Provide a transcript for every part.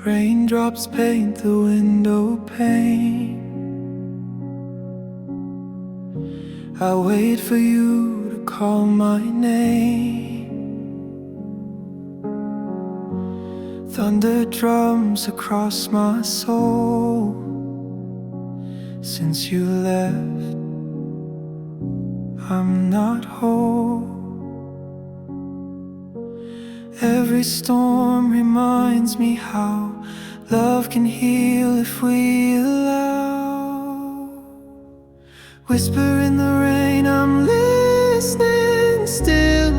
Raindrops paint the window pane. I wait for you to call my name. Thunder drums across my soul. Since you left, I'm not whole. Every storm reminds me how love can heal if we allow. Whisper in the rain, I'm listening still.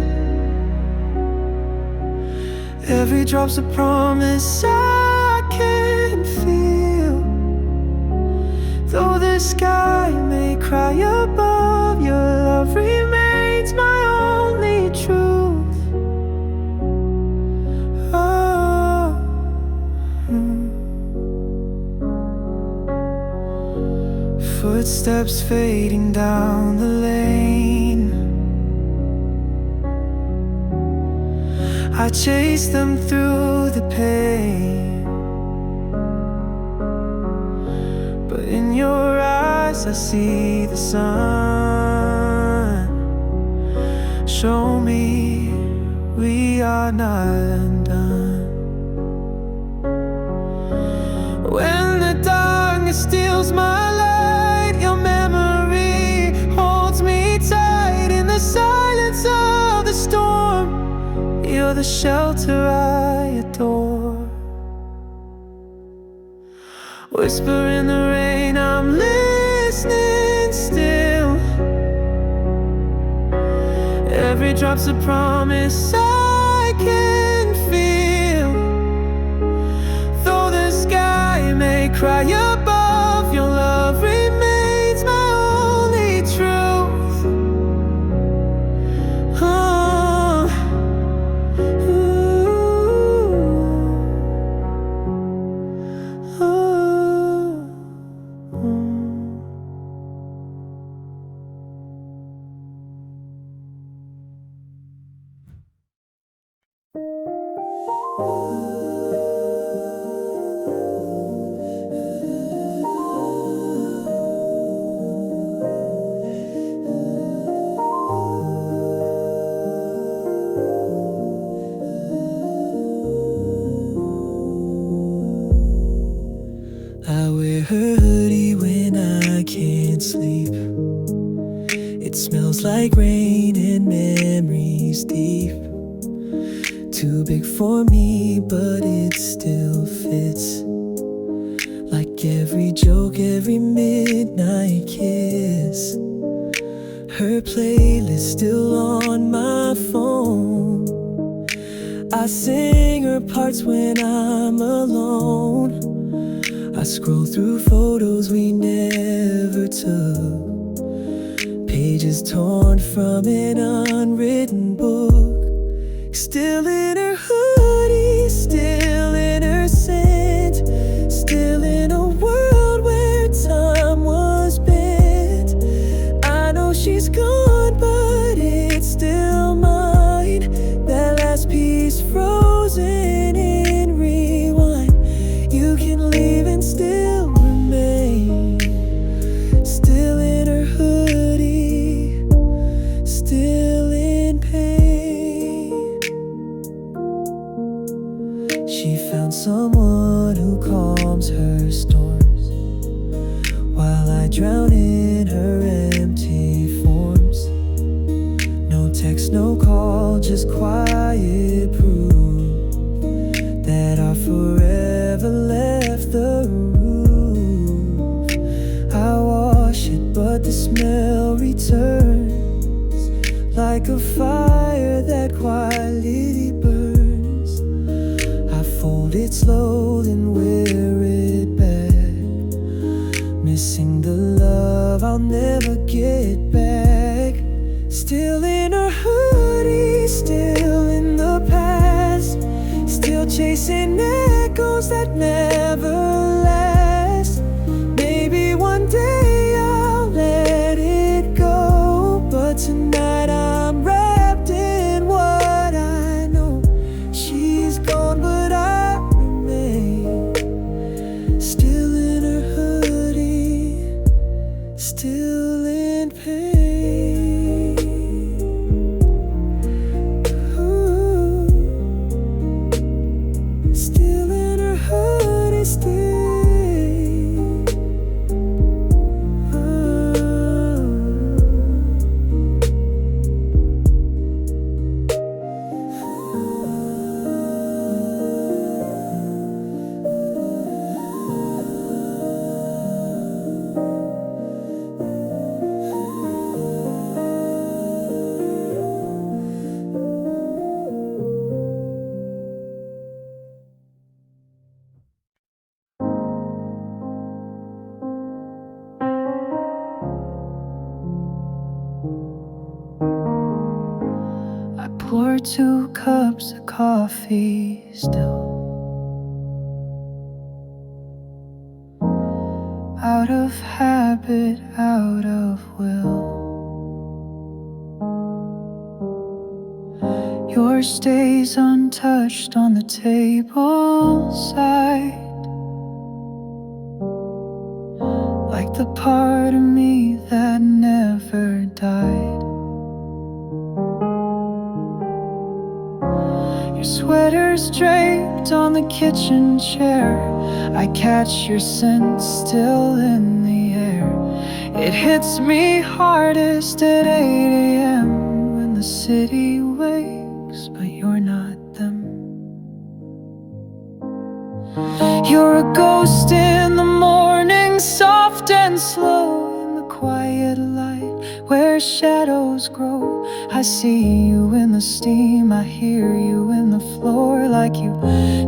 Every drop's a promise I can feel. Though the sky may cry above, your love remains my only truth. Footsteps fading down the lane. I chase them through the pain, but in your eyes I see the sun. Show me we are not undone. When the darkness steals my light, your memory holds me tight. In the silence of the storm, you're the shelter I adore. Whisper in the rain, I'm listening still. Every drop's a promise I can feel. Though the sky may cry above, your love remains my only truth. Oh, ooh, oh, I wear her hoodie when I can't sleep. It smells like rain and memories deep. Too big for me, but it still fits. Like every joke, every midnight kiss. Her playlist still on my phone. I sing her parts when I'm alone. I scroll through photos we never took. Pages torn from an unwritten book. Still in her hoodie, still in her scent. Still in a world where time was bent. I know she's gone, but it's still mine. That last piece frozen in rewind. You can leave and still remain. Still in her hoodie, still in pain. She found someone who calms her storms, while I drown in her empty forms. No text, no call, just quiet proof that I forever left the roof. I wash it, but the smell returns, like a fire that quietly burns. I fold it slow, then wear it back, missing the love I'll never get back. Still in her hoodie, still in the past. Still chasing echoes that never last. Maybe one day I'll let it go, but tonight I'm wrapped in what I know. She's gone, but I remain. 2 cups of coffee still. Out of habit, out of will. Yours stays untouched on the table side, like the part of me that never died. Your sweater's draped on the kitchen chair. I catch your scent still in the air. It hits me hardest at 8 a.m. when the city wakes, but you're not them. You're a ghost in the morning, soft and slow in the quiet light where shadows grow. I see you in the steam, I hear you in the floor, like you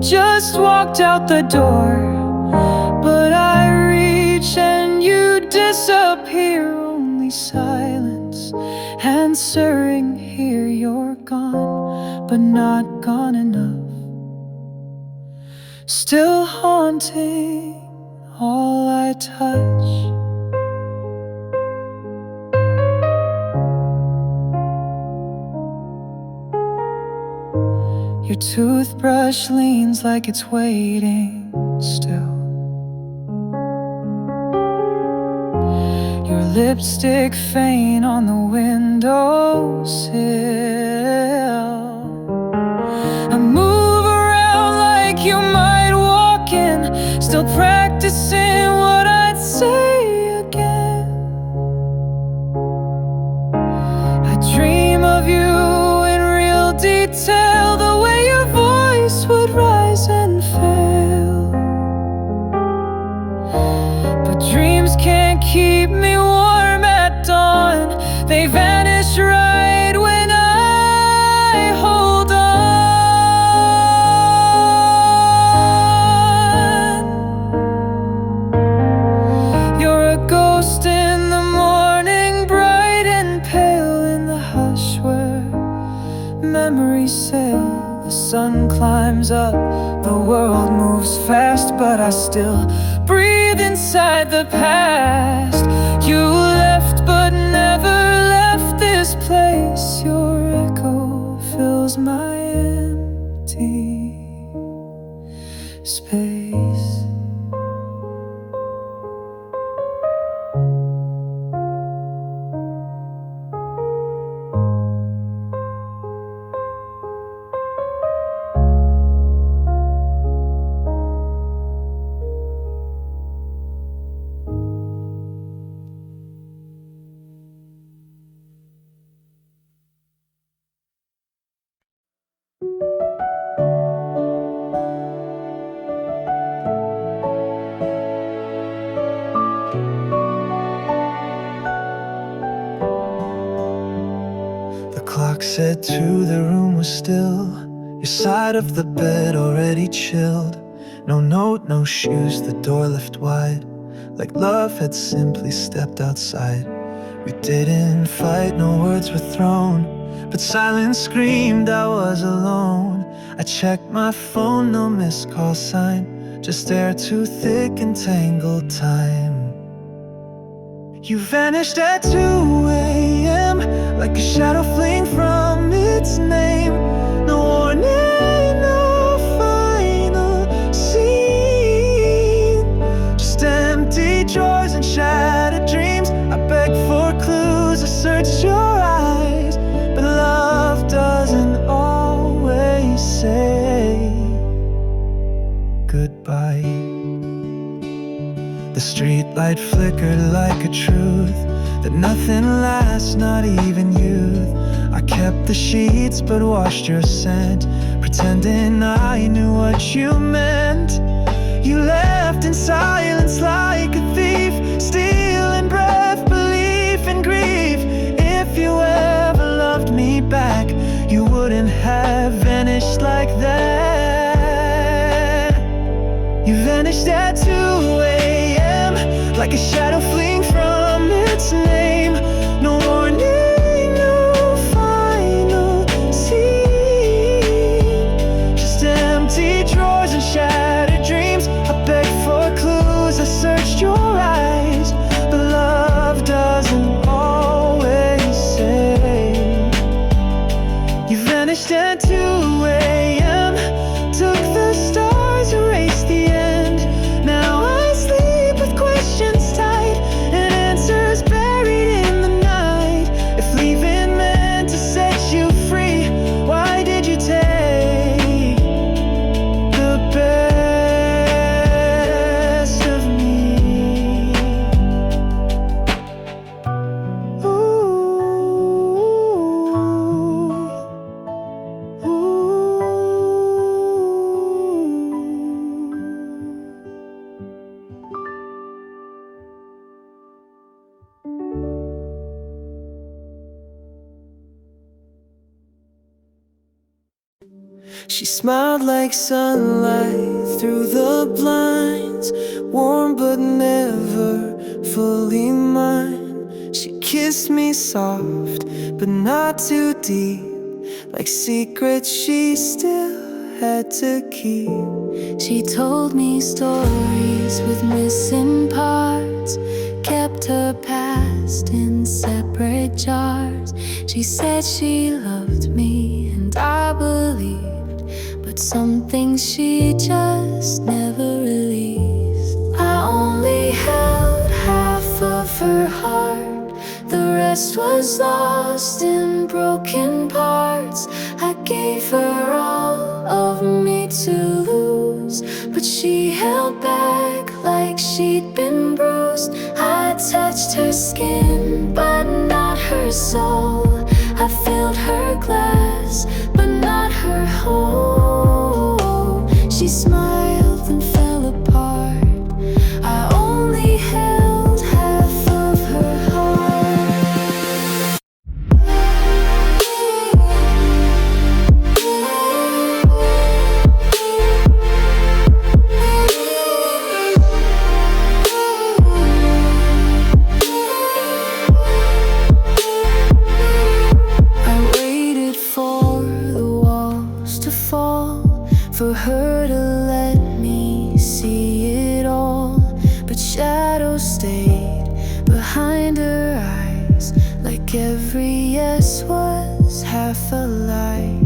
just walked out the door. But I reach and you disappear, only silence answering here. You're gone, but not gone enough, still haunting all I touch. Your toothbrush leans like it's waiting still. Your lipstick faint on the windowsill. I move around like you might walk in, still practicing what I'd say again. I dream of you in real detail, the way your voice would rise and fail. But dreams can't keep me warm at dawn, they vanish right when I hold on. You're a ghost in the morning, bright and pale in the hush where memories sail. The sun climbs up, the world moves fast, but I still breathe inside the past. You left but never left this place. Your echo fills my empty space. The clock said 2, the room was still. Your side of the bed already chilled. No note, no shoes, the door left wide, like love had simply stepped outside. We didn't fight, no words were thrown, but silence screamed I was alone. I checked my phone, no missed call sign, just air too thick and tangled time. You vanished at 2 a.m. like a shadow fleeing from its name. No warning, no final scene, just empty drawers and shattered dreams. I begged for clues, I searched your eyes, but love doesn't always say goodbye. The streetlight flickered like a truth that nothing lasts, not even youth. I kept the sheets but washed your scent, pretending I knew what you meant. You left in silence like a thief, stealing breath, belief and grief. If you ever loved me back, you wouldn't have vanished like that. You vanished at 2 a.m. like a shadow fleeing from its name. No warning, no final scene, She smiled like sunlight through the blinds, warm but never fully mine. She kissed me soft but not too deep, like secrets she still had to keep. She told me stories with missing parts, kept her past in separate jars. She said she loved me and I believed, but some things she just never released. I only held half of her heart, the rest was lost in broken parts. I gave her all of me to lose, but she held back like she'd been bruised. I touched her skin, but not her soul. I filled her glass, but not her whole. She smiled and fell apart. I only held half of her heart. I waited for the walls to fall, for her to let me see it all. But shadows stayed behind her eyes, like every yes was half a lie.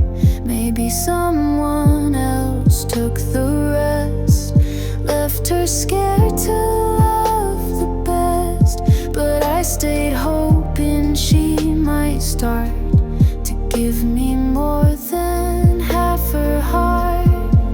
Maybe someone else took the rest, left her scared to love the best. But I stayed hoping she might start to give me more than half her heart.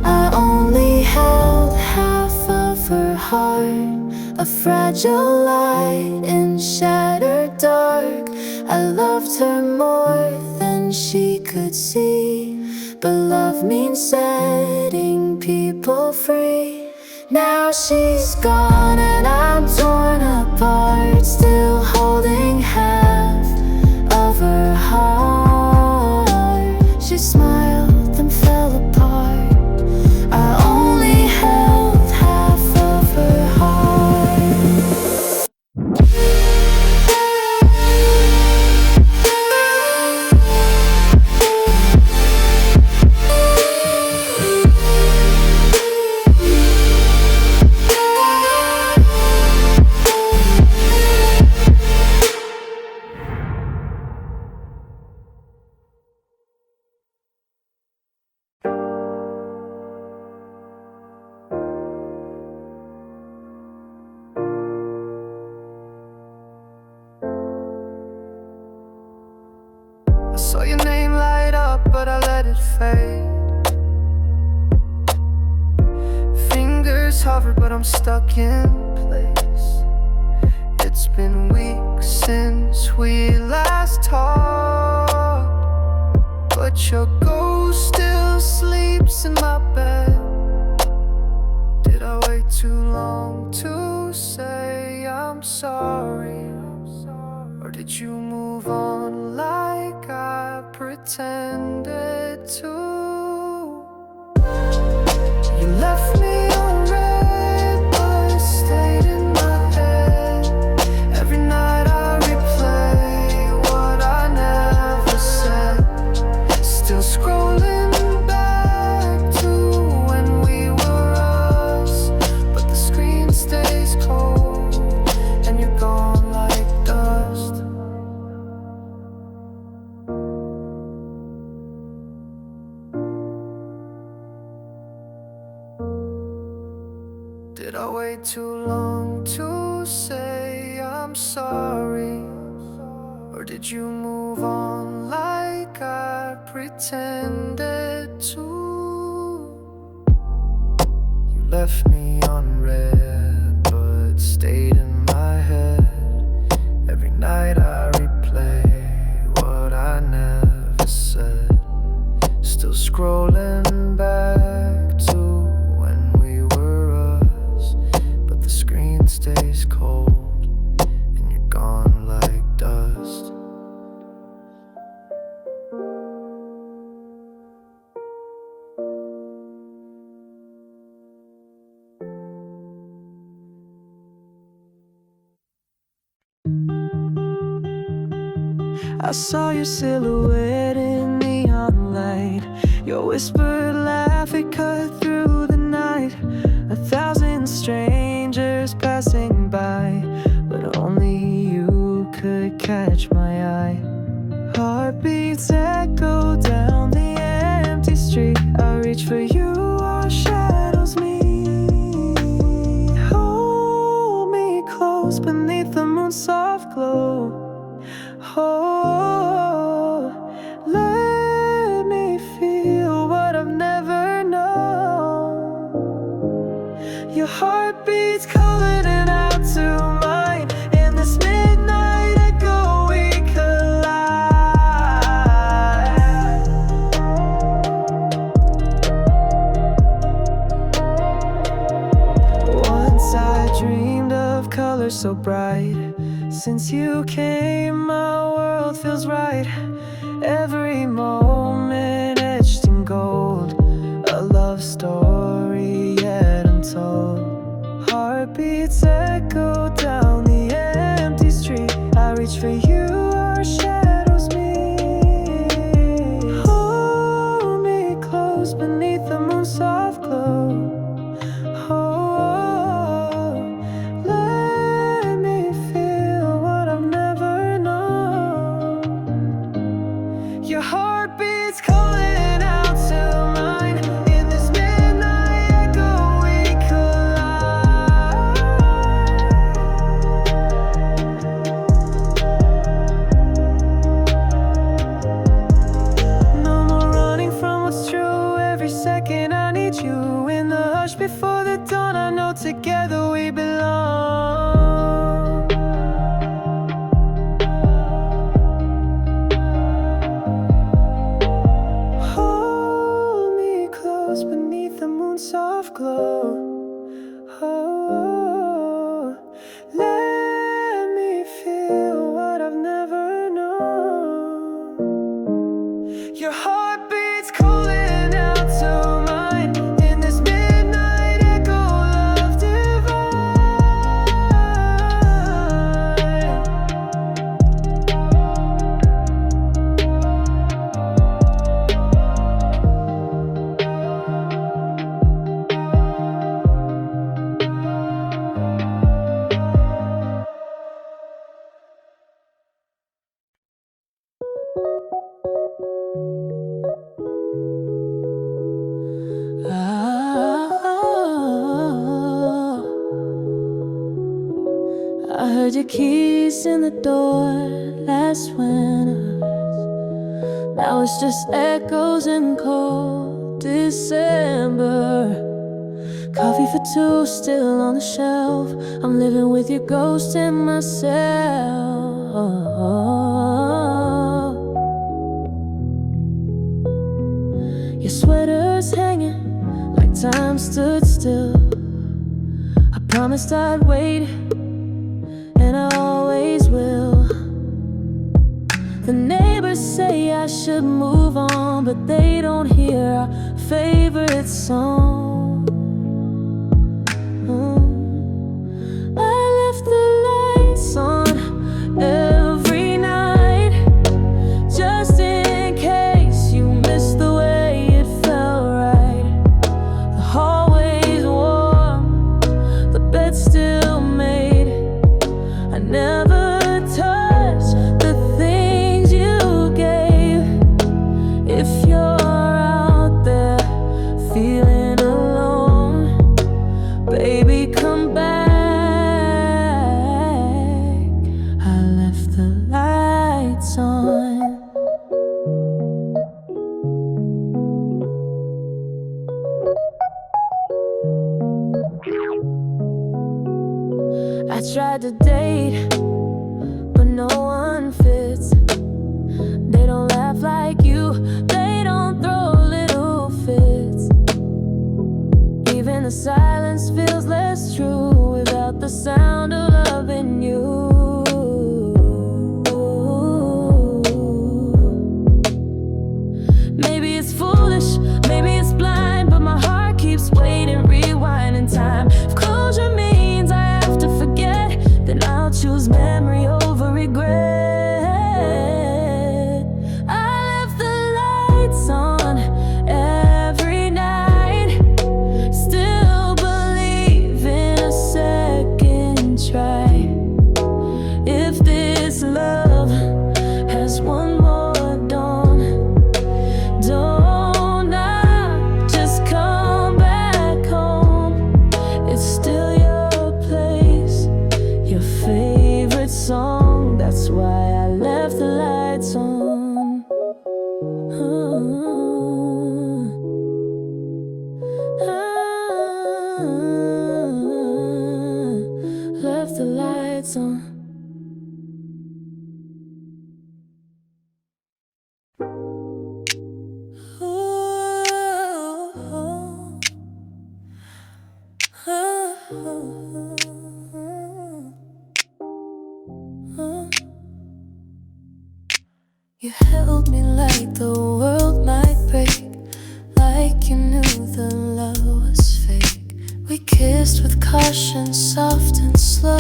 I only held half of her heart, a fragile light in shattered dark. I loved her more than she could see, but love means setting people free. Now she's gone and I'm torn apart, still holding half of her heart. She smiled and fell apart. I only held half of her heart. I saw your name light up, but I let it fade. Fingers hover, but I'm stuck in place. It's been weeks since we last talked, but your ghost still sleeps in my bed. Did I wait too long to say I'm sorry? Or did you move on like I pretended to? You left me on red, but stayed in my head. Every night I replay what I never said. Still scrolling back to when we were us, but the screen stays cold and you're gone like dust. Did I wait too long to say I'm sorry? Or did you move on like I pretended to? You left me on red, but stayed in my head. Every night I replay what I never said. Still scrolling back to when we were us, but the screen stays cold and you're gone like dust. I saw your silhouette in neon light. Your whispered laugh, it cut through the night. 1,000 strangers passing by, but only you could catch my eye. Heartbeats echo down the empty street. I reach for you, our shadows meet. Hold me close beneath the moon's soft glow. Oh, let me feel what I've never known. Your heartbeat's calling out to mine. In this midnight echo we collide. Once I dreamed of colors so bright. Since you came, my world feels right. Every moment etched in gold, a love story yet untold. Heartbeats echo down the empty street. I reach for you, our shadows meet. Hold me close beneath the moon's soft glow. Your heartbeat's calling out to mine. In this midnight echo we collide. No more running from what's true. Every second I need you. In the hush before the dawn, I know together we belong. Beneath the moon's soft glow. Oh, let me feel what I've never known. Your heartbeat's calling out to mine. In this midnight echo, love divine. I heard your keys in the door last winter. Now it's just echoes in cold December. Coffee for two still on the shelf. I'm living with your ghost in myself. Your sweater's hanging like time stood still. I promised I'd wait, and I always will. The neighbors say I should move on, but they don't hear our favorite song. I left the lights on every night, just in case you missed the way it felt right. The hallway's warm, the bed's still made. I never touched the things you gave. If you're out there feeling alone, baby, come back. I left the lights on. I tried to date, but no one fits. They don't laugh like you, they don't throw little fits. Even the silence feels less true without the sound of loving you. Maybe it's foolish, maybe it's blind, but my heart keeps waiting, rewinding time. If closure means I have to forget, then I'll choose memory over regret. the lights on. You held me like the world might break, like you knew the love was fake. We kissed with caution, soft and slow,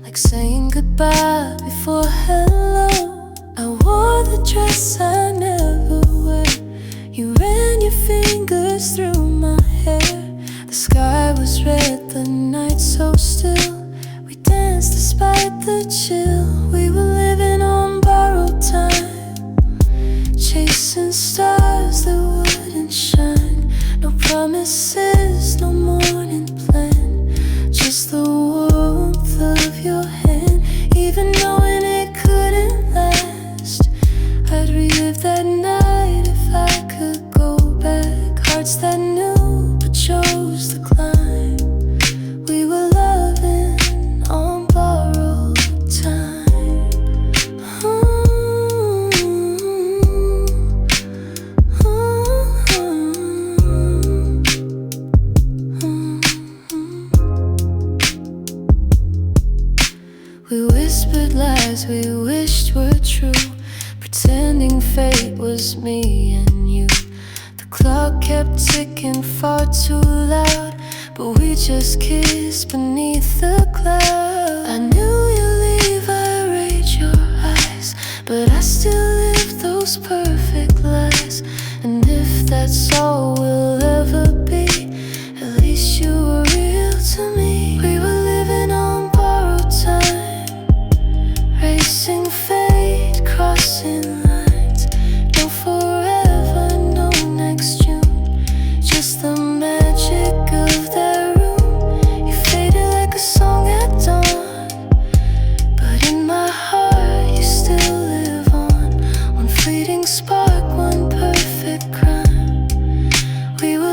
like saying goodbye before hello. I wore the dress I never wear. You ran your fingers through my hair. The sky was red, the night so still. We danced despite the chill. We were living on borrowed time, chasing stars that wouldn't shine. No promises, no morning plan, just the warmth of your hand. Even knowing it couldn't last, I'd relive that night if I could go back. Hearts that knew but chose to climb. We were loving on borrowed time. We whispered lies we wished were true, pretending fate was me and you. The clock kept ticking far too loud, but we just kissed beneath the cloud. I knew you'd leave, I read your eyes, but I still live those perfect lies. And if that's all we'll ever be, at least you were real to me. We were living on borrowed time, racing fate, crossing lines. No forever, no next June, just the magic of that room. You faded like a song at dawn, but in my heart you still live on. One fleeting spark, one perfect crime. We were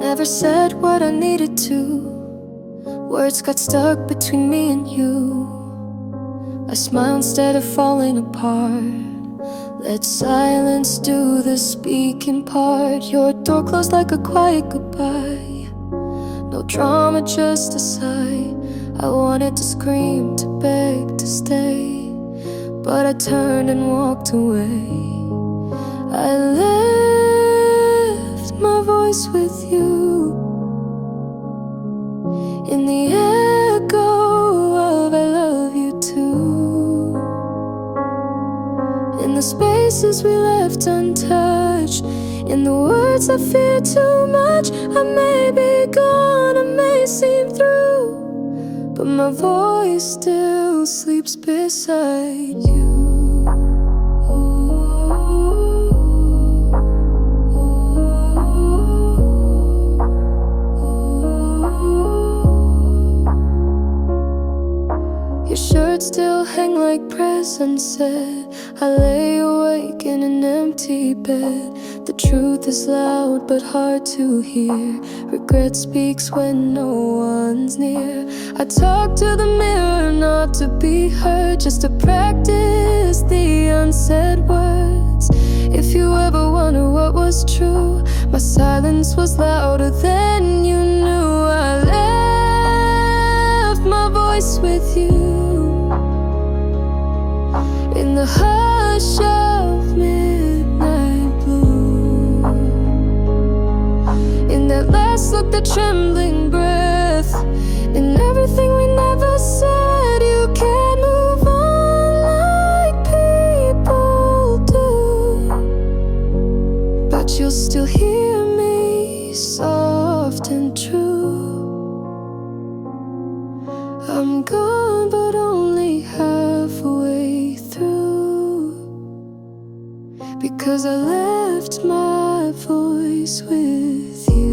never said what I needed to. Words got stuck between me and you. I smile instead of falling apart. Let silence do the speaking part. Your door closed like a quiet goodbye. No drama, just a sigh. I wanted to scream, to beg, to stay, but I turned and walked away. I left my voice with you in the echo of I love you too. In the spaces we left untouched, in the words I fear too much. I may be gone, I may seem through, but my voice still sleeps beside you. Your shirt still hang like presents said. I lay awake in an empty bed. The truth is loud but hard to hear. Regret speaks when no one's near. I talk to the mirror not to be heard, just to practice the unsaid words. If you ever wonder what was true, my silence was louder than you knew. I left my voice with you in the hush of midnight blue. In that last look, the trembling breath, in everything we never said. You can't move on like people do, but you'll still hear me soft and true. I'm gone but only halfway through, because I left my voice with you.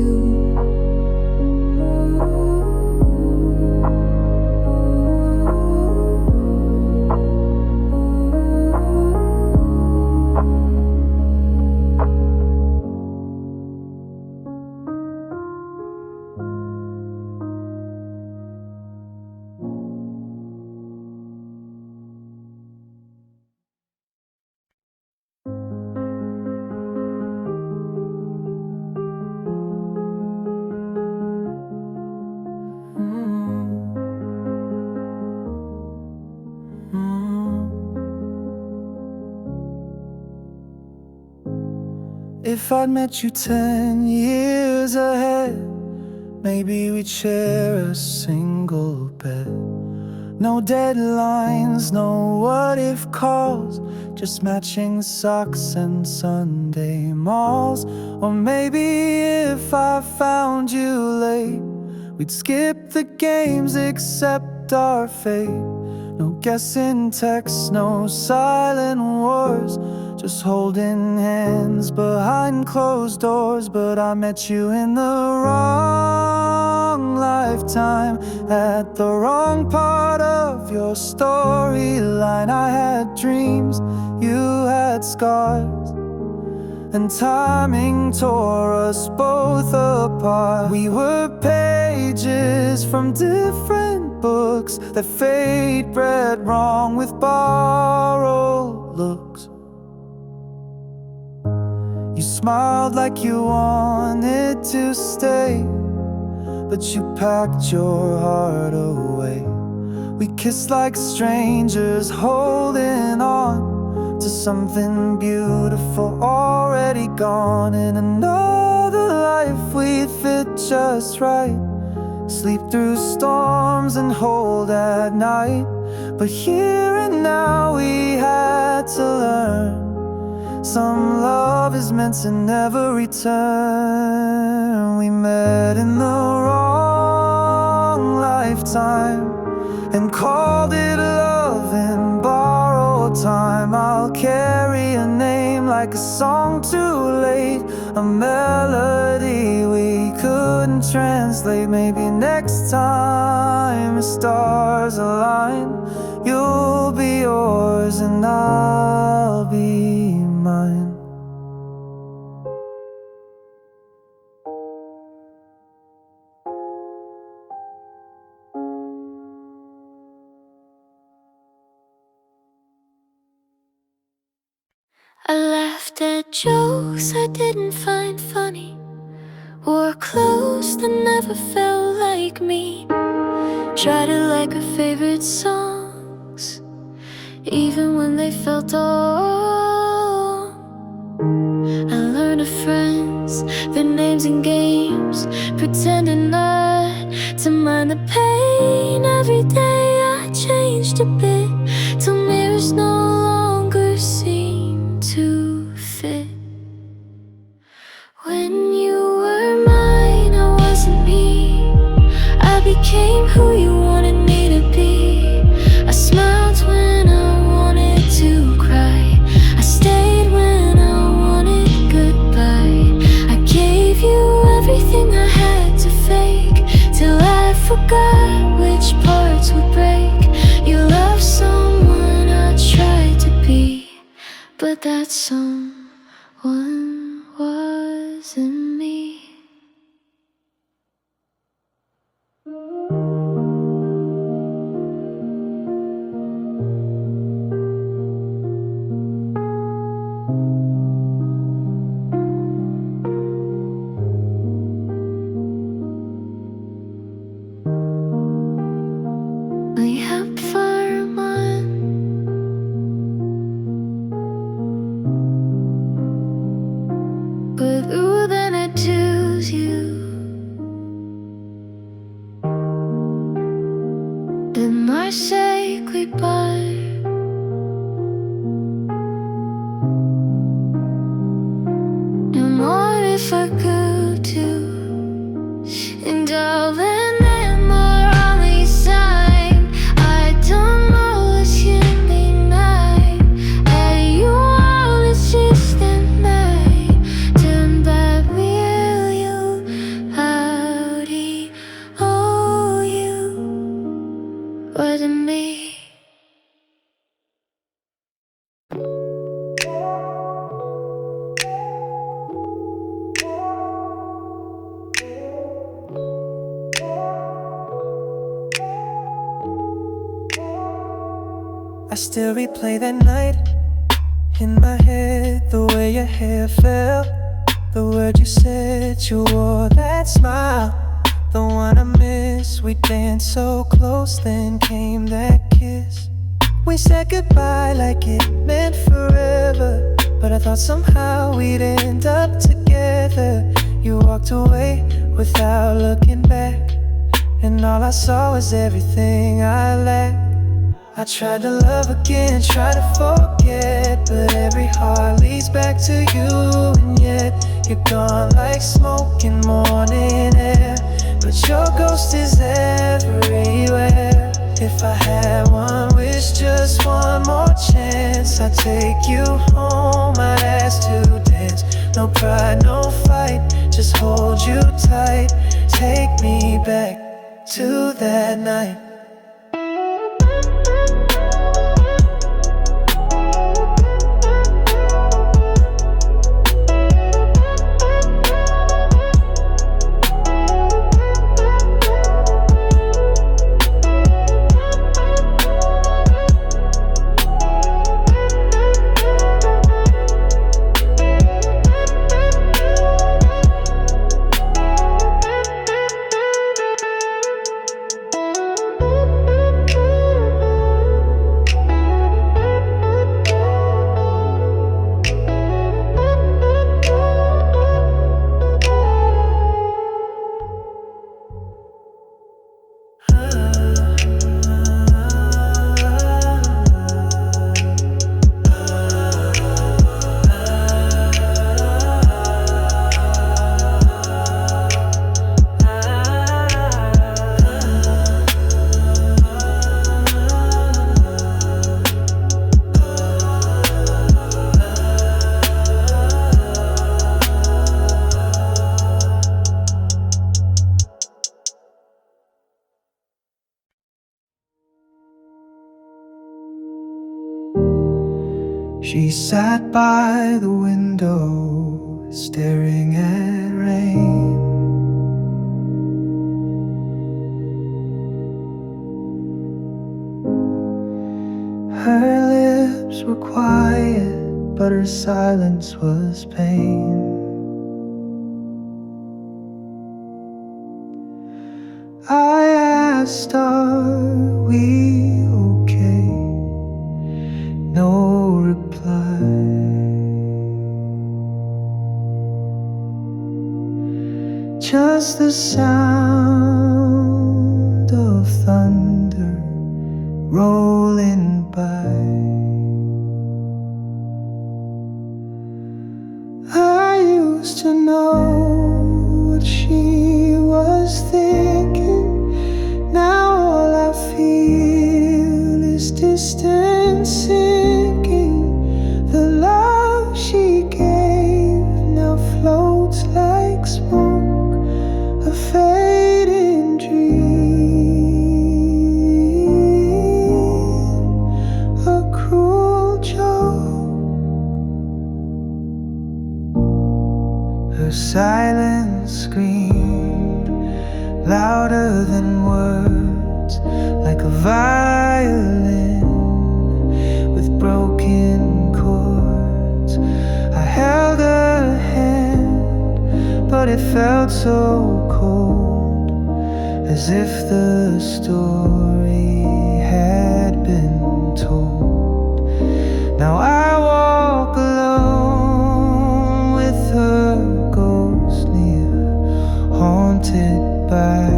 If I'd met you 10 years ahead, maybe we'd share a single bed. No deadlines, no what if calls, just matching socks and Sunday malls. Or maybe if I found you late, we'd skip the games, accept our fate. No guessing texts, no silent wars, just holding hands behind closed doors. But I met you in the wrong lifetime, at the wrong part of your storyline. I had dreams, you had scars, and timing tore us both apart. We were pages from different books that fate bred wrong with borrowed looks. You smiled like you wanted to stay, but you packed your heart away. We kissed like strangers, holding on to something beautiful already gone. In another life we'd fit just right, sleep through storms and hold at night. But here and now we had to learn, some love is meant to never return. We met in the wrong lifetime and called it love in borrowed time. I'll carry a name like a song too late, a melody we couldn't translate. Maybe next time the stars align, you'll be yours and I'll be mine. I laughed at jokes I didn't find funny, wore clothes that never felt like me, tried to like her favorite songs, even when they felt all. I learned of friends, their names and games, pretending not to mind the pain. Every day I changed a bit, till mirrors no longer seem to fit. When you were mine, I wasn't me. I became who you wanted me to be. I smiled when I wanted to cry. I stayed when I wanted goodbye. I gave you everything I had to fake, till I forgot which parts would break. You loved someone I tried to be, but that someone wasn't me. We have fireman, but ooh, then I choose you. Then I say goodbye. And what if I could too? And darling, am I on your side? I don't know what can deny. And you want it's just at night. Turn back will you? Howdy, oh you wasn't me. I still replay that night in my head, the way your hair fell, the word you said, you wore that smile, the one I miss. We danced so close, then came that kiss. We said goodbye like it meant forever, but I thought somehow we'd end up together. You walked away without looking back, and all I saw was everything I lacked. I tried to love again, try to forget, but every heart leads back to you. And yet you're gone like smoke in morning air, but your ghost is everywhere. If I had one wish, just one more chance, I'd take you home, I'd ask to dance. No pride, no fight, just hold you tight. Take me back to that night. She sat by the window, staring at rain. Her lips were quiet, but her silence was pain. I asked, are we okay? No reply. Just the sound of thunder rolling by. I used to know what she was thinking. Now all I feel is distance sinking. The love she gave now floats like smoke, a fading dream, a cruel joke. Her silence screamed louder than words, like a violin with broken chords. I held her hand, but it felt so cold, as if the story had been told. Now I walk alone with her ghost near, haunted by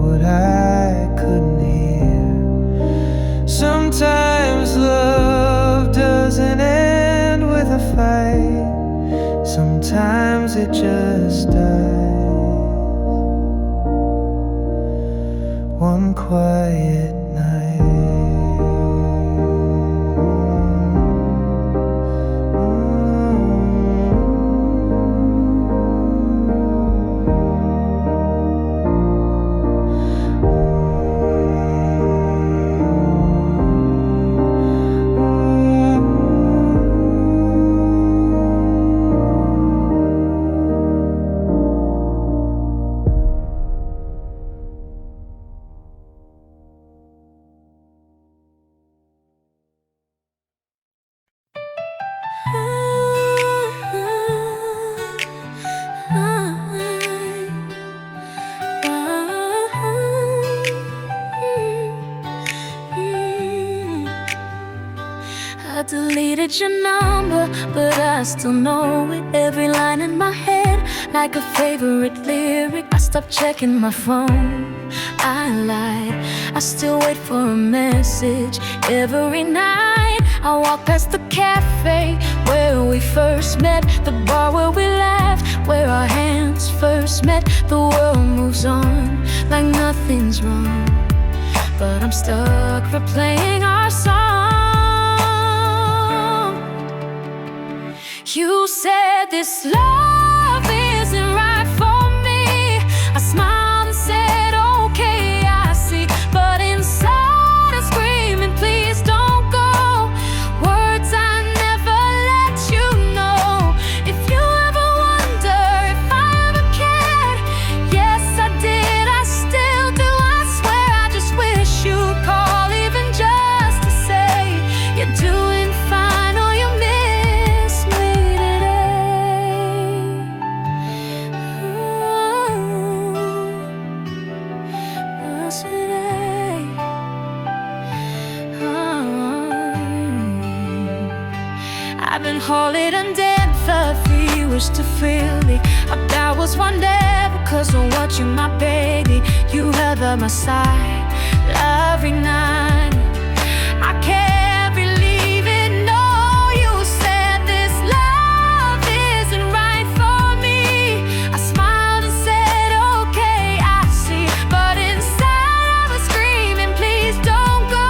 what I couldn't hear. Sometimes love doesn't end with a fight. Sometimes it just dies one quiet night. I deleted your number, but I still know it. Every line in my head, like a favorite lyric. I stopped checking my phone, I lied. I still wait for a message every night. I walk past the cafe where we first met, the bar where we laughed, where our hands first met. The world moves on like nothing's wrong, but I'm stuck replaying our song. You said this love isn't right for me. I smiled and said, okay, I see. But inside I'm screaming, please don't go. Words I never let you know. If you ever wonder if I ever cared, yes I did, I still do, I swear. I just wish you'd call even just to say you're doing fine or you miss me. I've been holding on dead for 3 years to freely. That was one day because of what you, my baby. You held up my side every night. I can't believe it, no. You said this love isn't right for me. I smiled and said, okay, I see. But inside I was screaming, please don't go.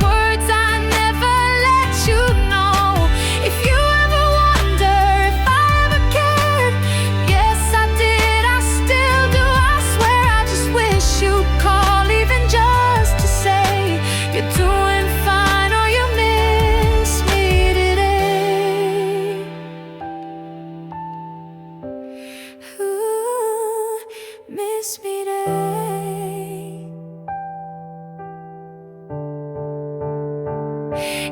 Words I never let you know. If you ever wonder if I ever cared, yes I did, I still do, I swear. I just wish you'd call even just to say you're doing fine or you miss me today. Ooh, miss me today.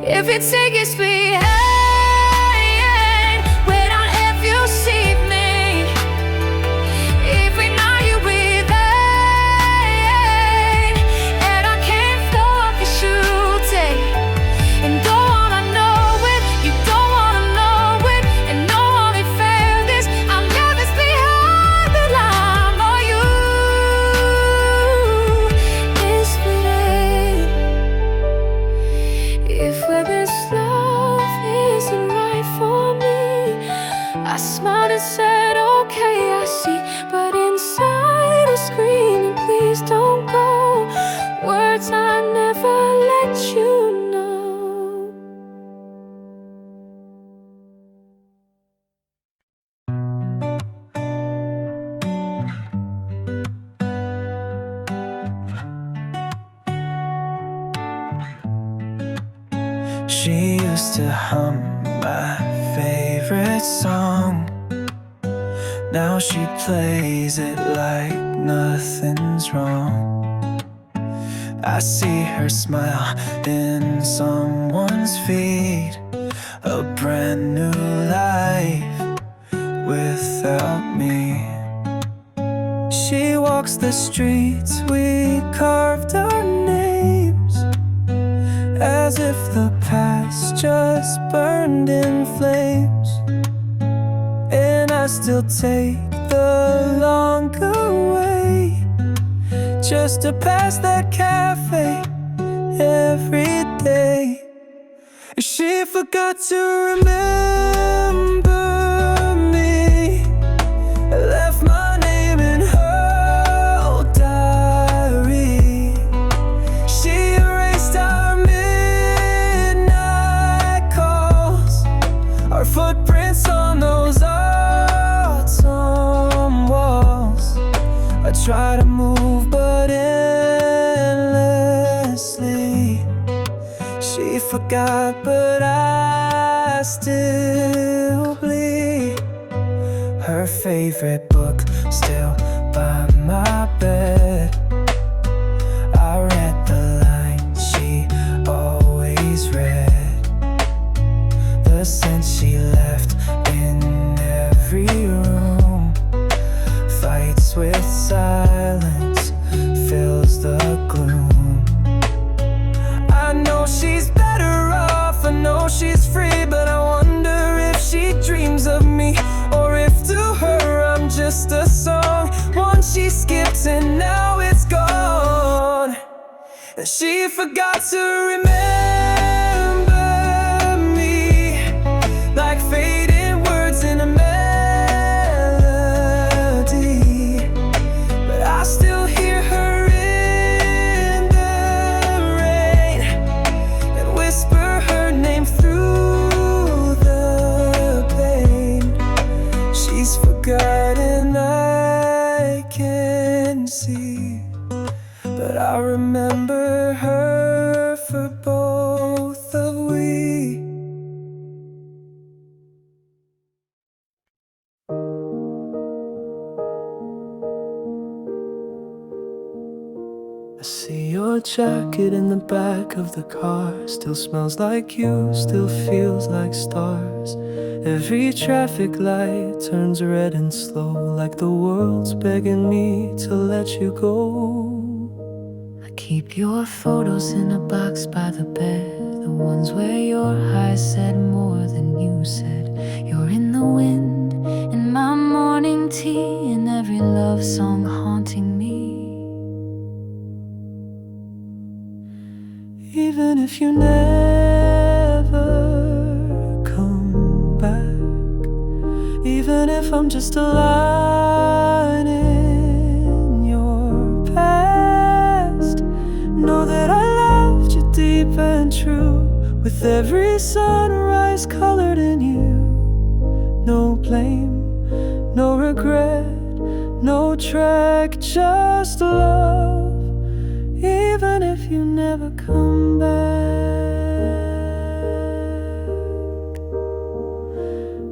If it takes me high, and said, okay, I see. But inside I'm screaming, please don't go. Words I never let you know. She used to hum my favorite song. Now she plays it like nothing's wrong. I see her smile in someone's feed, a brand new life without me. She walks the streets, we carved our names, as if the past just burned in flames. And I still take the longer way, just to pass that cafe every day. She forgot to remember me, left my name in her old diary. She erased our midnight calls, our footprints on those autumn walls. I try to move but endlessly. She forgot but I still bleed. Her favorite book still by my bed. I read the lines she always read, the scent she left in every room. Fights with silence, fills the gloom. I know she's better off, I know she's free, but I wonder if she dreams of me, or if to her I'm just a song, one she skipped and now it's gone. And she forgot to remember me, like fading words in a melody. But I still hear her in the rain, and whisper her name through the pain. She's forgotten, I can see, but I remember her for both of we. I see your jacket in the back of the car. Still smells like you, still feels like stars. Every traffic light turns red and slow, like the world's begging me to let you go. I keep your photos in a box by the bed, the ones where your eyes said more than you said. You're in the wind, in my morning tea, in every love song haunting me. Even if you never come back, even if I'm just a line in your past, know that I loved you deep and true, with every sunrise colored in you. No blame, no regret, no track, just love. Even if you never come back.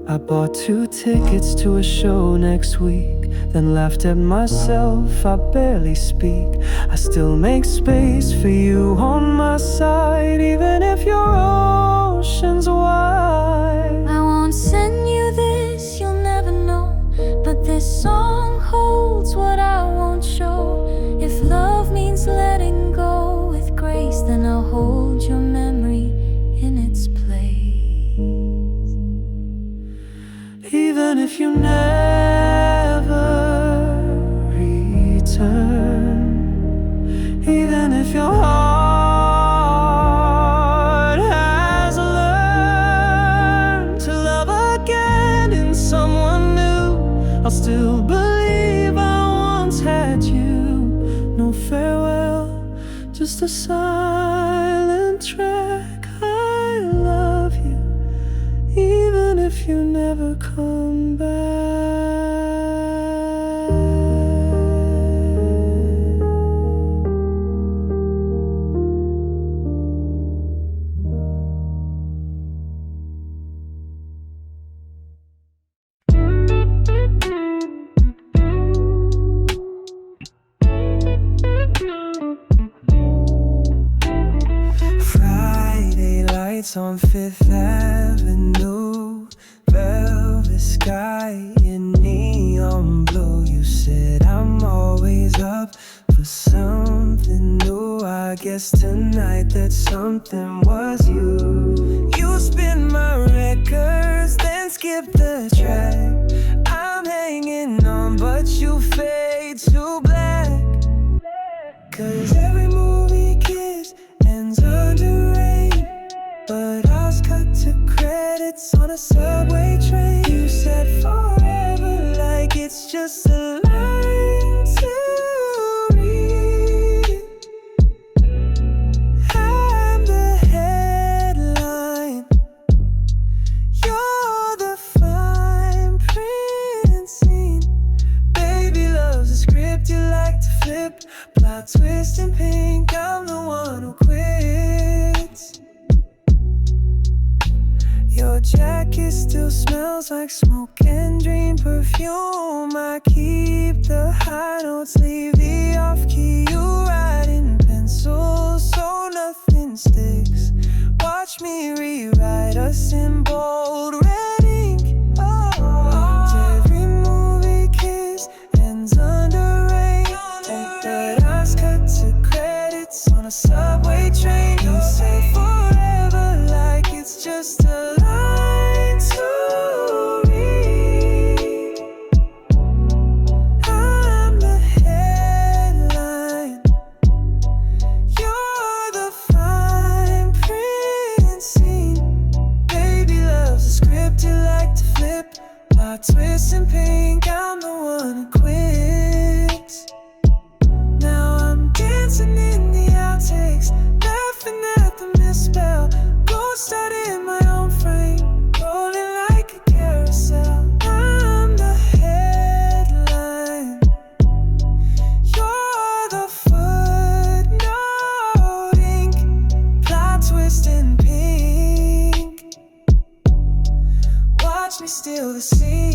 I bought 2 tickets to a show next week, then laughed at myself, I barely speak. I still make space for you on my side, even if your ocean's wide. I won't send you this, you'll never know, but this song holds what I won't show. If love means letting go with grace, then I'll hold your memory in its place. Even if you never return, even if your heart has learned to love again in someone new, just a silent track. I love you, even if you never come back. On Fifth Avenue, velvet sky and neon blue. You said I'm always up for something new. I guess tonight that something was you. You spin my records, then skip the track. I'm hanging on, but you fade to black. 'Cause every movie kiss ends under rain, but ours cut to credits on a subway train. You said forever like it's just a line to read. I'm the headline, you're the fine print scene. Baby loves a script you like to flip, plot twist in pink. I'm the one who quits. Your jacket still smells like smoke and dream perfume. I keep the high notes, leave the off key. You write in pencil so nothing sticks. Watch me rewrite us in bold red ink. Oh, every movie kiss ends under rain, but ours cut to credits on a subway train. You say forever like it's just a line to read. I'm the headline, you're the fine print scene. Baby loves a script you like to flip, plot twist in pink. I'm the one who quits. Now I'm dancing in the outtakes, laughing at the misspell. Ghost out in my own frame, rolling like a carousel. I'm the headline, you're the footnote ink, plot twist in pink. Watch me steal the scene.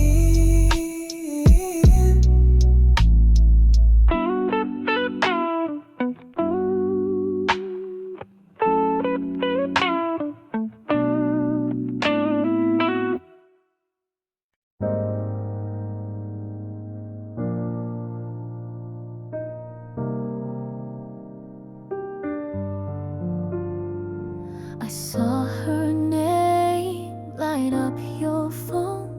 I saw her name light up your phone.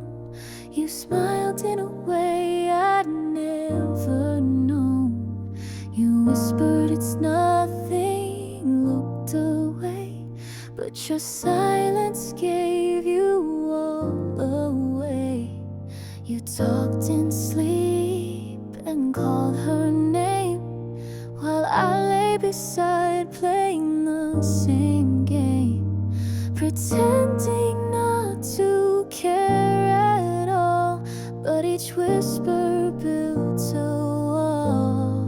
You smiled in a way I'd never known. You whispered it's nothing, looked away, but your silence gave you all away. You talked in sleep and called her name, while I lay beside playing the same game, pretending not to care at all. But each whisper built a wall.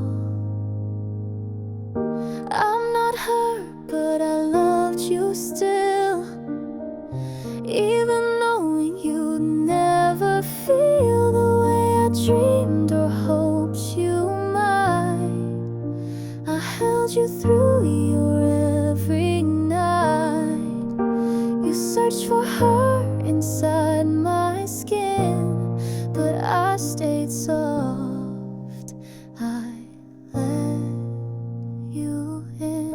I'm not her, but I loved you still, even knowing you'd never feel the way I dreamed or hoped you might. I held you through your every night. You searched for her inside my skin, but I stayed soft. I let you in.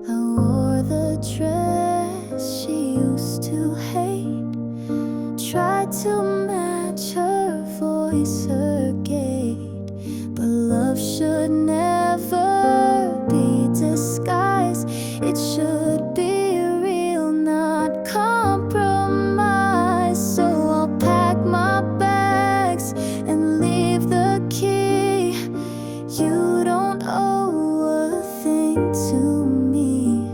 I wore the dress she used to hate, tried to match her voice, her gait, but love should never be disguised. It should be real, not compromised. So I'll pack my bags and leave the key belonging to me.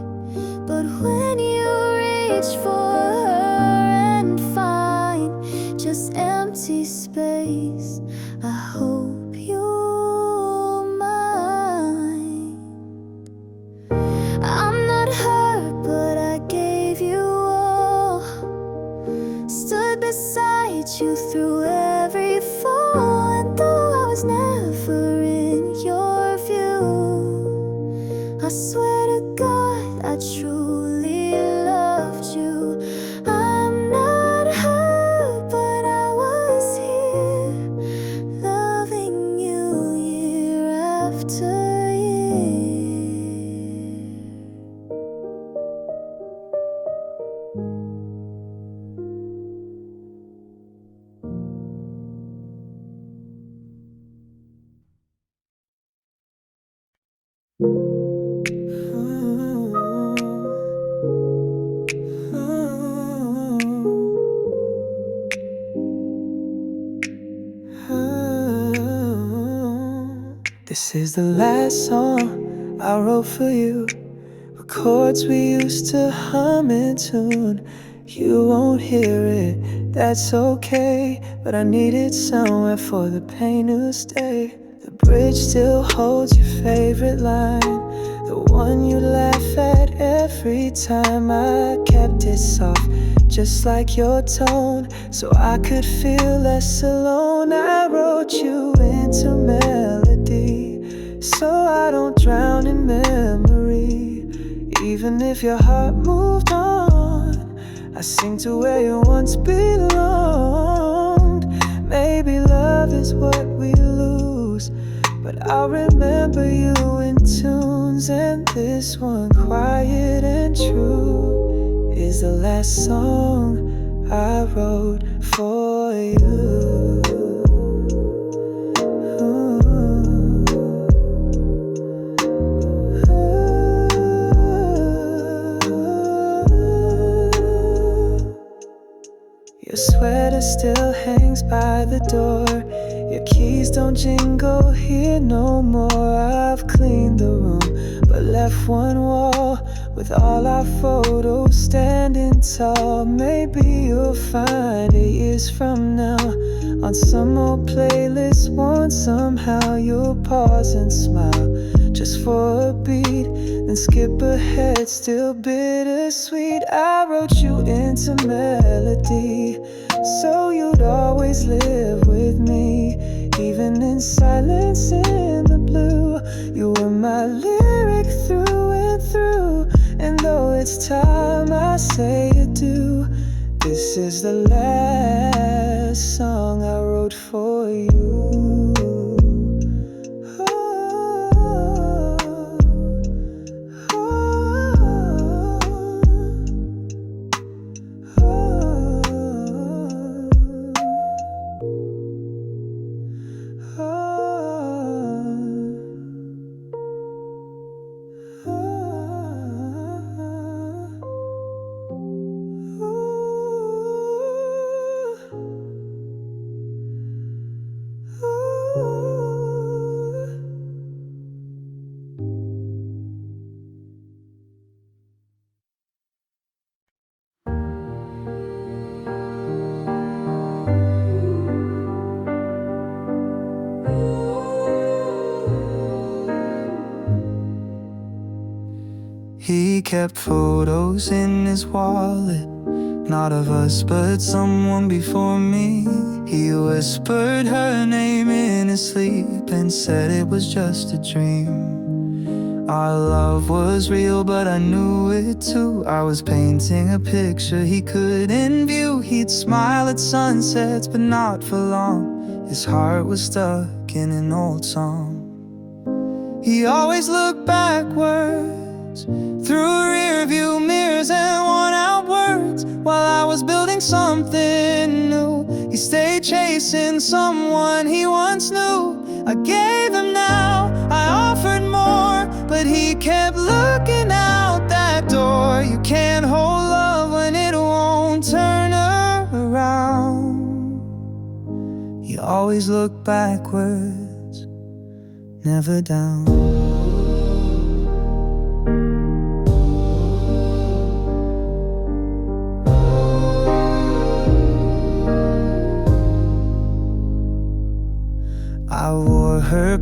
But when you reach for her and find just empty space, I hope you'll mind. I'm not hurt, but I gave you all, stood beside you through every fall. And though I was never in your view, I swear to God I truly loved you. I'm not hurt, but I was here, loving you year after year. This is the last song I wrote for you. The chords we used to hum in tune. You won't hear it, that's okay, but I need it somewhere for the pain to stay. The bridge still holds your favorite line, the one you laugh at every time. I kept it soft, just like your tone, so I could feel less alone. I wrote you into melody, so I don't drown in memory. Even if your heart moved on, I sing to where you once belonged. Maybe love is what we lose, but I'll remember you in tunes. And this one, quiet and true, is the last song I wrote for you. Your sweater still hangs by the door, your keys don't jingle here no more. I've cleaned the room, but left one wall with all our photos standing tall. Maybe you'll find it years from now on some old playlist one. Somehow you'll pause and smile just for a beat, then skip ahead, still bittersweet. I wrote you into melody, so you'd always live with me. Even in silence, in the blue, you were my lyric through and through. And though it's time I say adieu, this is the last song I wrote for you. He kept photos in his wallet, not of us but someone before me. He whispered her name in his sleep and said it was just a dream. Our love was real, but I knew it too. I was painting a picture he couldn't view. He'd smile at sunsets, but not for long. His heart was stuck in an old song. He always looked backwards through rearview mirrors and worn out words. While I was building something new, he stayed chasing someone he once knew. I gave him now, I offered more, but he kept looking out that door. You can't hold love when it won't turn around. You always look backwards, never down.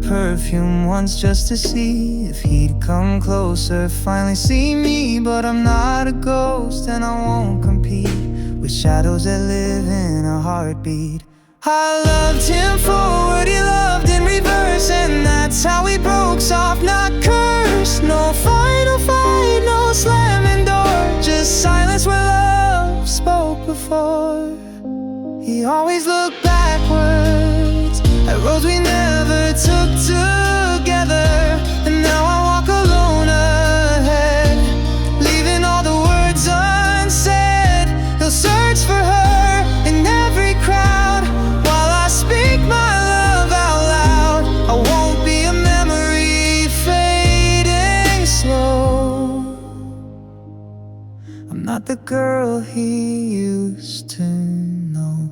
perfume once just to see if he'd come closer, finally see me. But I'm not a ghost and I won't compete with shadows that live in a heartbeat. I loved him forward, he loved in reverse, and that's how we broke, soft, not cursed. No final fight, no slamming door, just silence where love spoke before. He always looked backwards at roads we never took together, and now I walk alone ahead, leaving all the words unsaid. He'll search for her in every crowd while I speak my love out loud. I won't be a memory fading slow. I'm not the girl he used to know.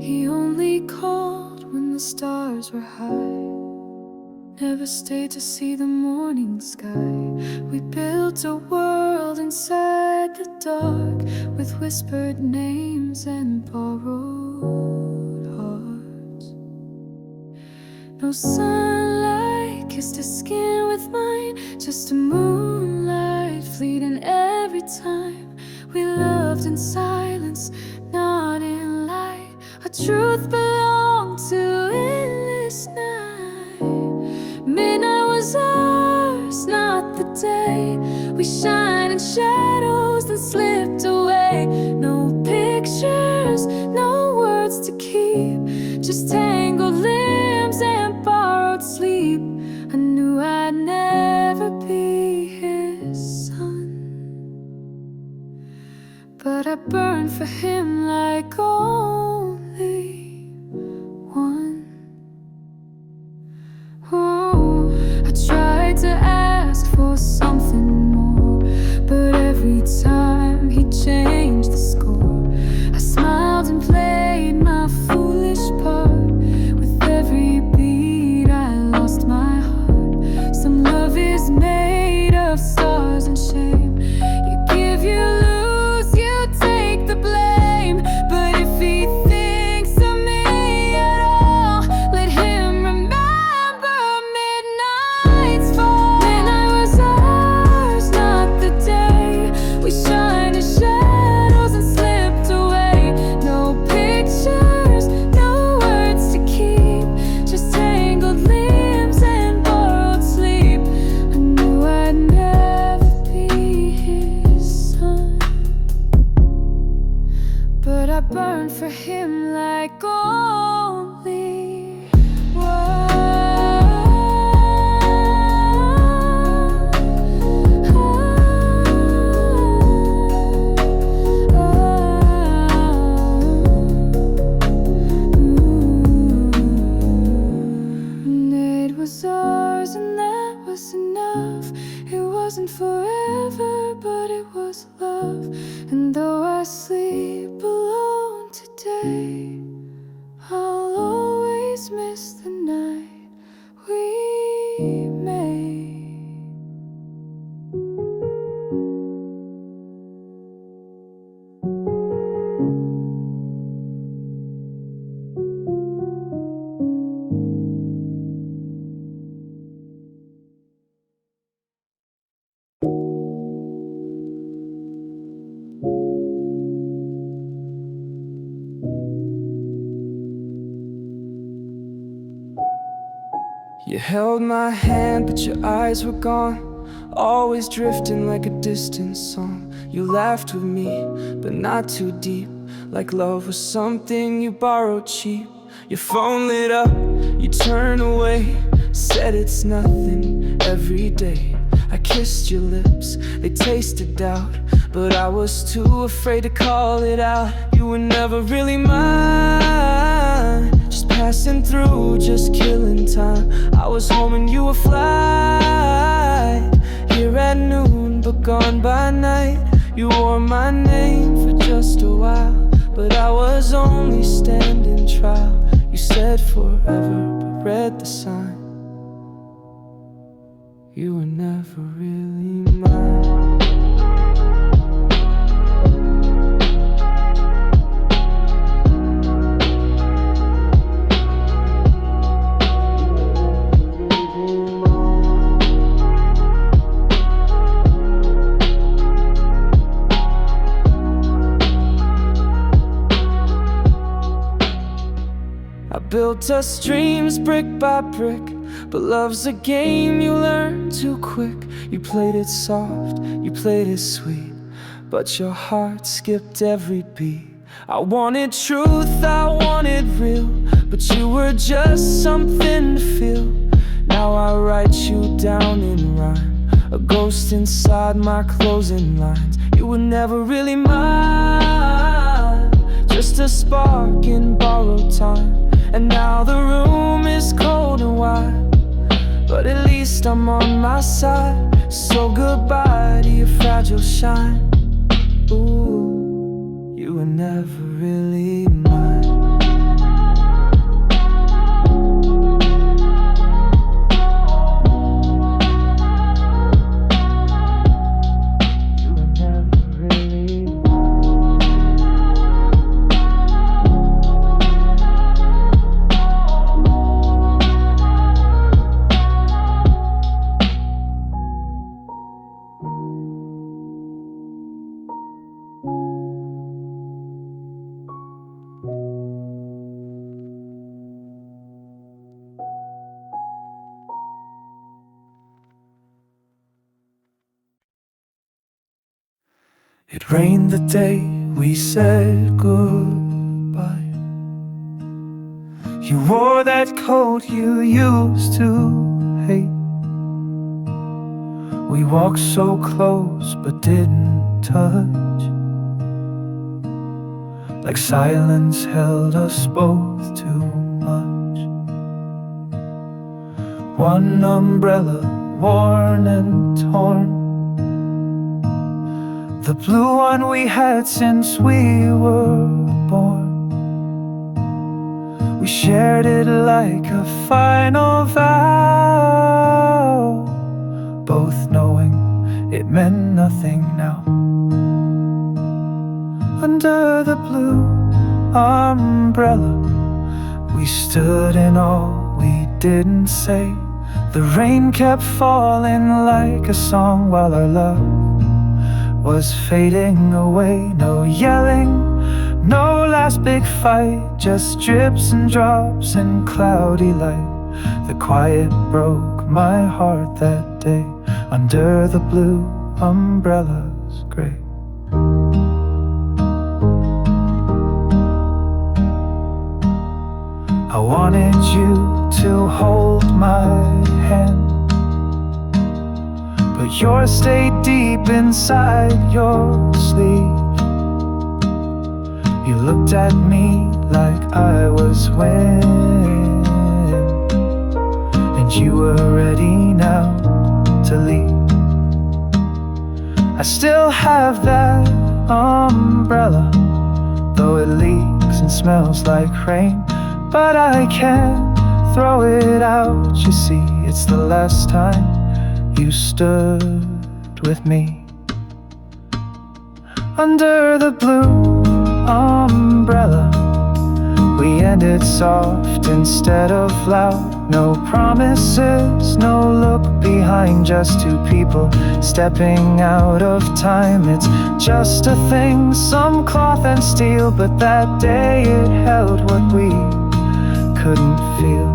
He only called when the stars were high, never stayed to see the morning sky. We built a world inside the dark, with whispered names and borrowed hearts. No sunlight kissed his skin with mine, just a moonlight fleeting every time. We loved in silence, not in light. Our truth belonged to endless night. Midnight was ours, not the day. We shined in shadows that slipped away. No pictures, no words to keep, just tangled limbs and borrowed sleep. I knew I'd never be his son, but I burned for him like only one. Oh, I tried to ask for something more, but every time he changed the score. I smiled and played my foolish part. With every beat I lost my heart. Some love is made of stars and shame. You give, you lose, you take the blame. But if he thinks of me at all, let him remember midnight's fall. Midnight was ours, not the day. We shined in shadows and slipped away. No pictures, no words to keep, just tangled limbs and borrowed sleep. I knew I'd never be his son, but I burned for him like only one. It was ours and that was enough. It wasn't forever, but it was love. And though I sleep alone today, I'll always miss the night we made. You held my hand, but your eyes were gone, always drifting like a distant song. You laughed with me, but not too deep, like love was something you borrowed cheap. Your phone lit up, you turned away, said it's nothing. Every day I kissed your lips, they tasted doubt, but I was too afraid to call it out. You were never really mine, just passing through, just killing time. I was home and you were fly, here at noon but gone by night. You wore my name for just a while, but I was only standing trial. You said forever, but read the sign. You were never really mine. I built us dreams brick by brick, but love's a game you learn too quick. You played it soft, you played it sweet, but your heart skipped every beat. I wanted truth, I wanted real, but you were just something to feel. Now I write you down in rhyme, a ghost inside my closing lines. You were never really mine, just a spark in borrowed time. And now the room is cold and wide, but at least I'm on my side. So goodbye to your fragile shine. Ooh, you were never really mine. It rained the day we said goodbye. You wore that coat you used to hate. We walked so close but didn't touch, like silence held us both too much. One umbrella worn and torn, the blue one we had since we were born. We shared it like a final vow, both knowing it meant nothing now. Under the blue umbrella, we stood in all we didn't say. The rain kept falling like a song while our love was fading away. No yelling, no last big fight, just drips and drops and cloudy light. The quiet broke my heart that day, under the blue umbrella's gray. I wanted you to hold my hand, but yours stayed deep inside your sleeve. You looked at me like I was wind, and you were ready now to leave. I still have that umbrella, though it leaks and smells like rain. But I can't throw it out, you see. It's the last time you stood with me. Under the blue umbrella, we ended soft instead of loud. No promises, no look behind, just two people stepping out of time. It's just a thing, some cloth and steel, but that day it held what we couldn't feel.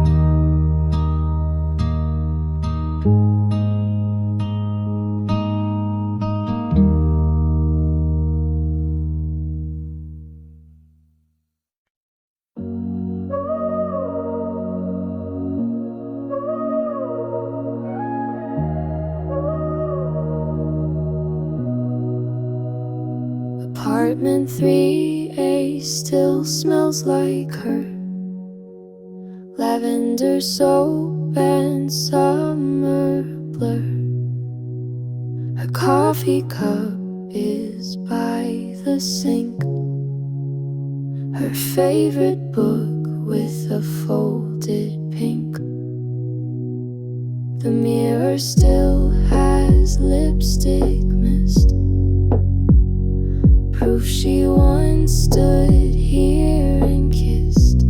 Apartment 3A still smells like her. lavender soap and summer blur. Her coffee cup is by the sink, her favorite book with a folded pink. The mirror still has lipstick mist, proof she once stood here and kissed.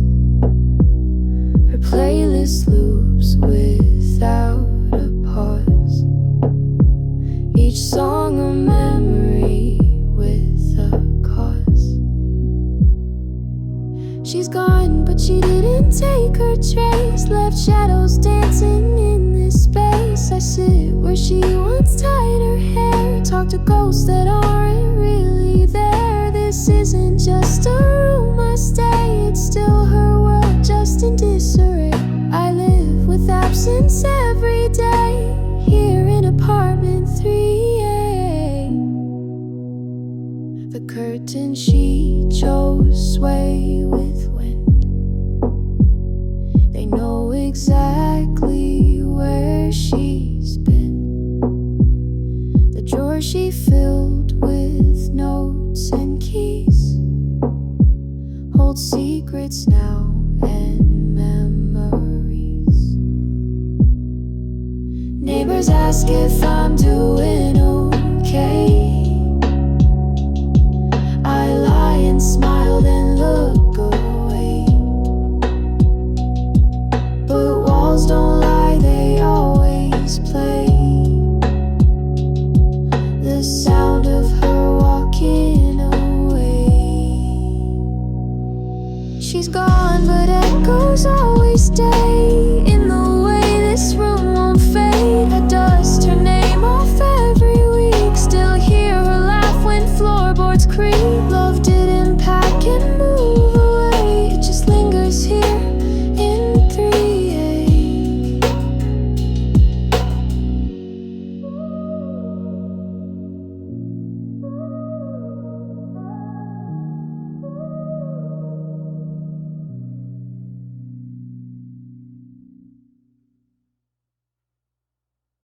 Her playlist loops without a pause, each song a memory with a cause. She's gone, but she didn't take her trace, left shadows dancing in this space. I sit where she once tied her hair, talk to ghosts that aren't really there. This isn't just a room I stay, it's still her world, just in disarray. I live with absence every day, here in apartment 3A. The curtain she chose sway with wind, they know exactly where she's been. The drawer she filled with notes and keys hold secrets now and memories. Neighbors ask if I'm doing